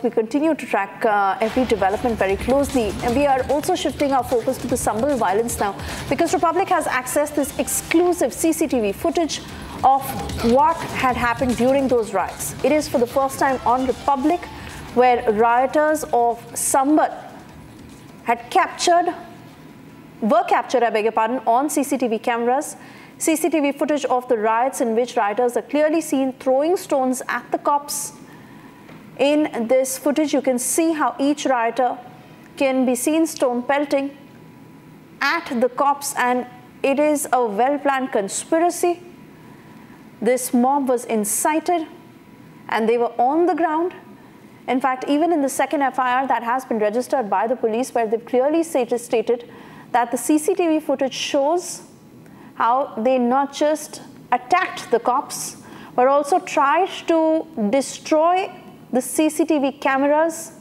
we continue to track every development very closely. And we are also shifting our focus to the Sambhal violence now, because Republic has accessed this exclusive CCTV footage of what had happened during those riots. It is for the first time on Republic, where rioters of Sambhal were captured, I beg your pardon, on CCTV cameras. CCTV footage of the riots in which rioters are clearly seen throwing stones at the cops. In this footage, you can see how each rioter can be seen stone pelting at the cops, and it is a well-planned conspiracy. This mob was incited and they were on the ground. In fact, even in the second FIR that has been registered by the police, where they've clearly stated that the CCTV footage shows how they not just attacked the cops, but also tried to destroy the CCTV cameras.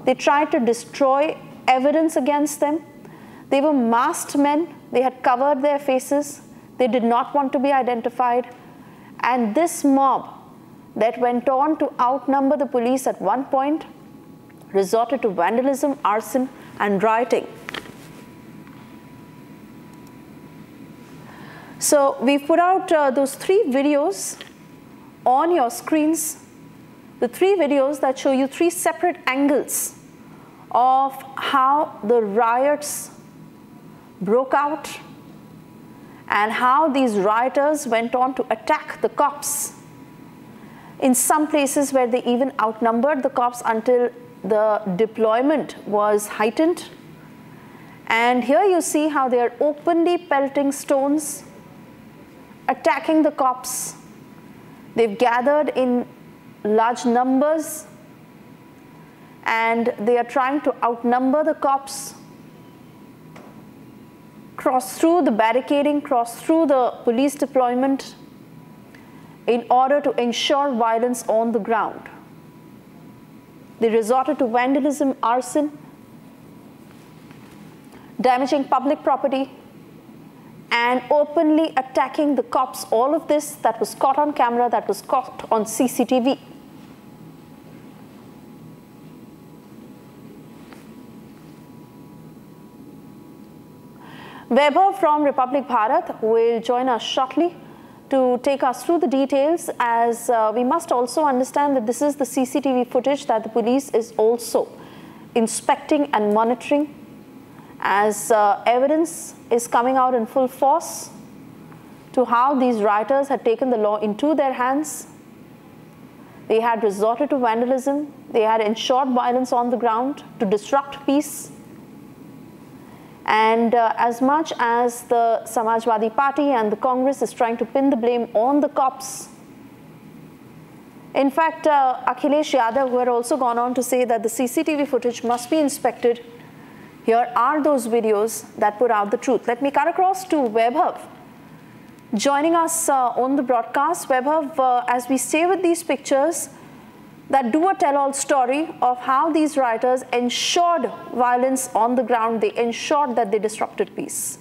They tried to destroy evidence against them. They were masked men. They had covered their faces. They did not want to be identified. And this mob that went on to outnumber the police at one point resorted to vandalism, arson, and rioting. So we've put out those 3 videos on your screens, the 3 videos that show you 3 separate angles of how the riots broke out and how these rioters went on to attack the cops. In some places where they even outnumbered the cops until the deployment was heightened. And here you see how they are openly pelting stones, attacking the cops. They've gathered in large numbers and they are trying to outnumber the cops, cross through the barricading, cross through the police deployment in order to ensure violence on the ground. They resorted to vandalism, arson, damaging public property, and openly attacking the cops. All of this that was caught on camera, that was caught on CCTV. Vaibhav from Republic Bharat will join us shortly to take us through the details, as we must also understand that this is the CCTV footage that the police is also inspecting and monitoring, as evidence is coming out in full force to how these rioters had taken the law into their hands. They had resorted to vandalism. They had ensured violence on the ground to disrupt peace. And as much as the Samajwadi Party and the Congress is trying to pin the blame on the cops, in fact, Akhilesh Yadav, who had also gone on to say that the CCTV footage must be inspected. Here are those videos that put out the truth. Let me cut across to Vaibhav, joining us on the broadcast. Vaibhav, as we stay with these pictures that do a tell-all story of how these rioters ensured violence on the ground, they ensured that they disrupted peace.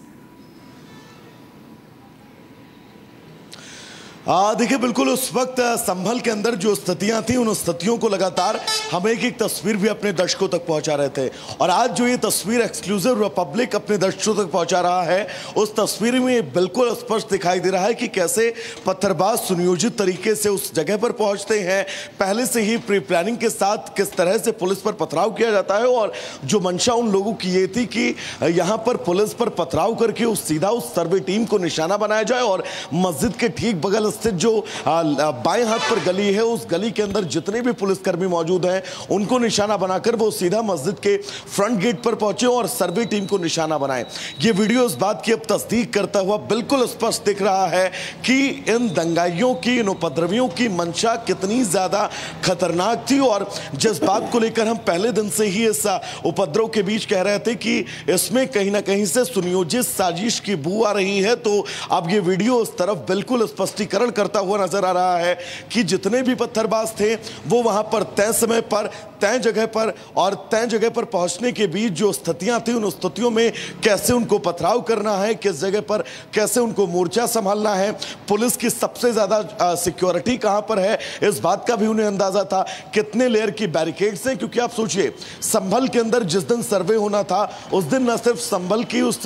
देखिए, बिल्कुल उस वक्त संभल के अंदर जो स्थितियां थी, उन स्थितियों को लगातार हम एक तस्वीर भी अपने दर्शकों तक पहुंचा रहे थे। और आज जो ये तस्वीर एक्सक्लूसिव रिपब्लिक अपने दर्शकों तक पहुंचा रहा है, उस तस्वीर में बिल्कुल स्पष्ट दिखाई दे रहा है कि कैसे पत्थरबाज सुनियोजित तरीके से उस जगह पर पहुंचते हैं। पहले से ही प्री प्लानिंग के साथ किस तरह से पुलिस पर पथराव किया जाता है, और जो मंशा उन लोगों की ये थी कि यहाँ पर पुलिस पर पथराव करके सीधा उस सर्वे टीम को निशाना बनाया जाए, और मस्जिद के ठीक बगल स्थित जो बाएं हाथ पर गली है, उस गली के अंदर जितने भी पुलिसकर्मी मौजूद हैं उनको निशाना बनाकर वो सीधा मस्जिद के फ्रंट गेट पर पहुंचे और सर्वे टीम को निशाना बनाए। ये वीडियो इस बात की अब तस्दीक करता हुआ बिल्कुल स्पष्ट दिख रहा है कि इन दंगाइयों की, इन उपद्रवियों की मंशा कितनी ज्यादा खतरनाक थी। और जिस बात को लेकर हम पहले दिन से ही इस उपद्रव के बीच कह रहे थे कि इसमें कहीं ना कहीं से सुनियोजित साजिश की बू आ रही है, तो अब ये वीडियो उस तरफ बिल्कुल स्पष्टीकरण करता हुआ नजर आ रहा है कि जितने भी पत्थरबाज थे वो वहां पर तय समय पर तय जगह पर पहुंचने के बीच जो स्थितियां थी, उन स्थितियों में कैसे उनको पथराव करना है, किस जगह पर कैसे उनको मोर्चा संभालना है, पुलिस की सबसे ज्यादा सिक्योरिटी कहां पर है, इस बात का भी उन्हें अंदाजा था। कितने लेयर की बैरिकेड्स हैं, क्योंकि आप सोचिए संभल के अंदर जिस दिन सर्वे होना था उस दिन न सिर्फ संभल की उस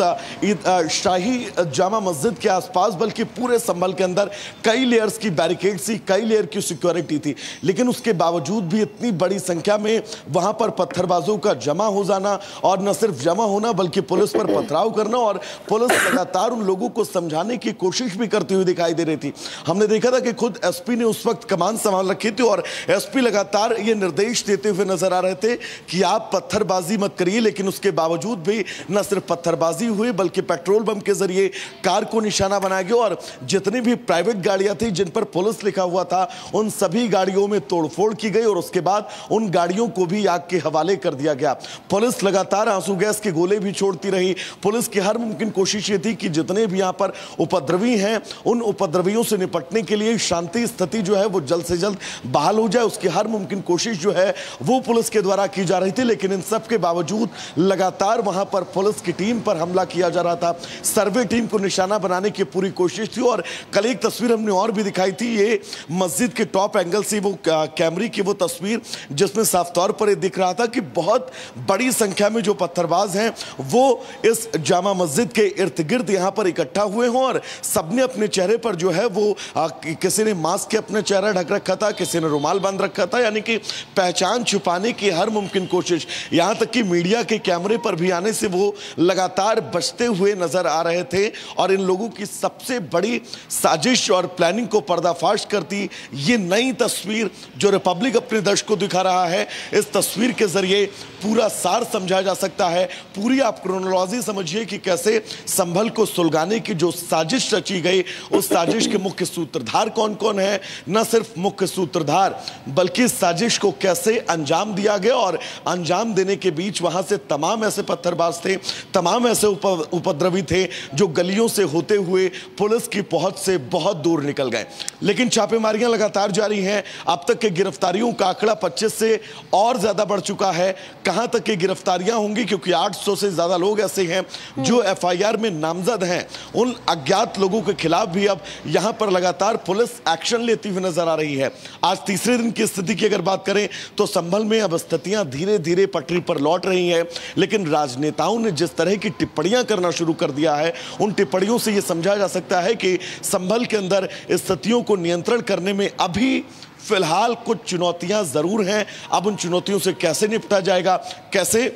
शाही जामा मस्जिद के आसपास बल्कि पूरे संभल के अंदर कई लेयर्स की बैरिकेड्स थी, कई लेयर की सिक्योरिटी थी। लेकिन उसके बावजूद भी इतनी बड़ी संख्या में वहां पर पत्थरबाजों का जमा हो जाना, और न सिर्फ जमा होना बल्कि पुलिस पर पथराव करना, और पुलिस लगातार उन लोगों को समझाने की कोशिश भी करती हुई दिखाई दे रही थी। हमने देखा था कि खुद एसपी ने उस वक्त कमान संभाल रखी थी और एसपी लगातार ये निर्देश देते हुए नजर आ रहे थे कि आप पत्थरबाजी मत करिए। लेकिन उसके बावजूद भी न सिर्फ पत्थरबाजी हुई बल्कि पेट्रोल बम के जरिए कार को निशाना बनाया गया, और जितनी भी प्राइवेट गाड़ियां थी जिन पर पुलिस लिखा हुआ था उन सभी गाड़ियों में तोड़फोड़ की गई और उसके बाद उन गाड़ियों को भी आग के हवाले कर दिया गया। पुलिस लगातार आंसू गैस के गोले भी छोड़ती रही। पुलिस की हर मुमकिन कोशिश ये थी कि जितने भी यहां पर उपद्रवी हैं उन उपद्रवियों से निपटने के लिए शांति स्थिति जो है वो जल्द से जल्द बहाल हो जाए, उसकी हर मुमकिन कोशिश जो है वो पुलिस के द्वारा की जा रही थी। लेकिन इन सब के बावजूद लगातार वहां पर पुलिस की टीम पर हमला किया जा रहा था, सर्वे टीम को निशाना बनाने की पूरी कोशिश थी। और कल एक तस्वीर हमने और भी दिखाई थी, ये मस्जिद के टॉप एंगल से वो कैमरे की वो तस्वीर जिसमें साफ तौर पर ये दिख रहा था कि बहुत बड़ी संख्या में जो पत्थरबाज हैं वो इस जामा मस्जिद के इर्द गिर्द यहां पर इकट्ठा हुए हों और सबने अपने चेहरे पर जो है वो किसी ने मास्क के अपने चेहरा ढक रखा था, किसी ने रुमाल बांध रखा था, यानी कि पहचान छुपाने की हर मुमकिन कोशिश। यहां तक कि मीडिया के कैमरे पर भी आने से वो लगातार बचते हुए नजर आ रहे थे। और इन लोगों की सबसे बड़ी साजिश और प्लानिंग को पर्दाफाश करती ये नई तस्वीर जो रिपब्लिक अपने दर्शकों को दिखा रहा है, इस तस्वीर के जरिए पूरा सार समझा जा सकता है। पूरी आप क्रोनोलॉजी समझिए कि कैसे संभल को सुलगाने की जो साजिश रची गई, उस साजिश के मुख्य सूत्रधार कौन कौन है, न सिर्फ मुख्य सूत्रधार बल्कि साजिश को कैसे अंजाम दिया गया, और अंजाम देने के बीच वहां से तमाम ऐसे पत्थरबाज थे, तमाम ऐसे उपद्रवी थे जो गलियों से होते हुए पुलिस की पहुंच से बहुत दूर निकल गए। लेकिन छापेमारियां लगातार जारी हैं। अब तक के गिरफ्तारियों का आंकड़ा 25 से और ज्यादा बढ़ चुका है। कहां तक की गिरफ्तारियां होंगी, क्योंकि 800 से ज्यादा लोग ऐसे हैं जो एफआईआर में नामजद हैं। उन अज्ञात लोगों के खिलाफ भी अब यहां पर लगातार पुलिस एक्शन लेती हुई नजर आ रही है। आज तीसरे दिन की स्थिति की अगर बात करें तो संभल में अब स्थितियां धीरे धीरे पटरी पर लौट रही हैं। लेकिन राजनेताओं ने जिस तरह की टिप्पणियां करना शुरू कर दिया है, उन टिप्पणियों से यह समझा जा सकता है कि संभल के अंदर स्थितियों को नियंत्रण करने में अभी फिलहाल कुछ चुनौतियां जरूर हैं। अब उन चुनौतियों से कैसे निपटा जाएगा, कैसे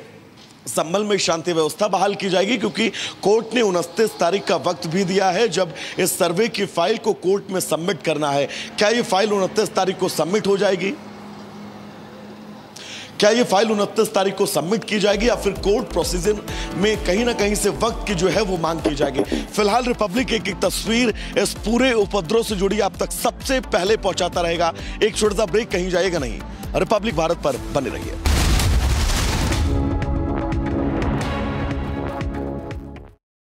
संभल में शांति व्यवस्था बहाल की जाएगी, क्योंकि कोर्ट ने 29 तारीख का वक्त भी दिया है जब इस सर्वे की फाइल को कोर्ट में सबमिट करना है। क्या ये फाइल 29 तारीख को सबमिट हो जाएगी? क्या ये फाइल 29 तारीख को सबमिट की जाएगी या फिर कोर्ट प्रोसीजर में कहीं ना कहीं से वक्त की जो है वो मांग की जाएगी? फिलहाल रिपब्लिक एक एक तस्वीर इस पूरे उपद्रव से जुड़ी आप तक सबसे पहले पहुंचाता रहेगा। एक छोटा सा ब्रेक, कहीं जाएगा नहीं। रिपब्लिक भारत पर बने रहिए।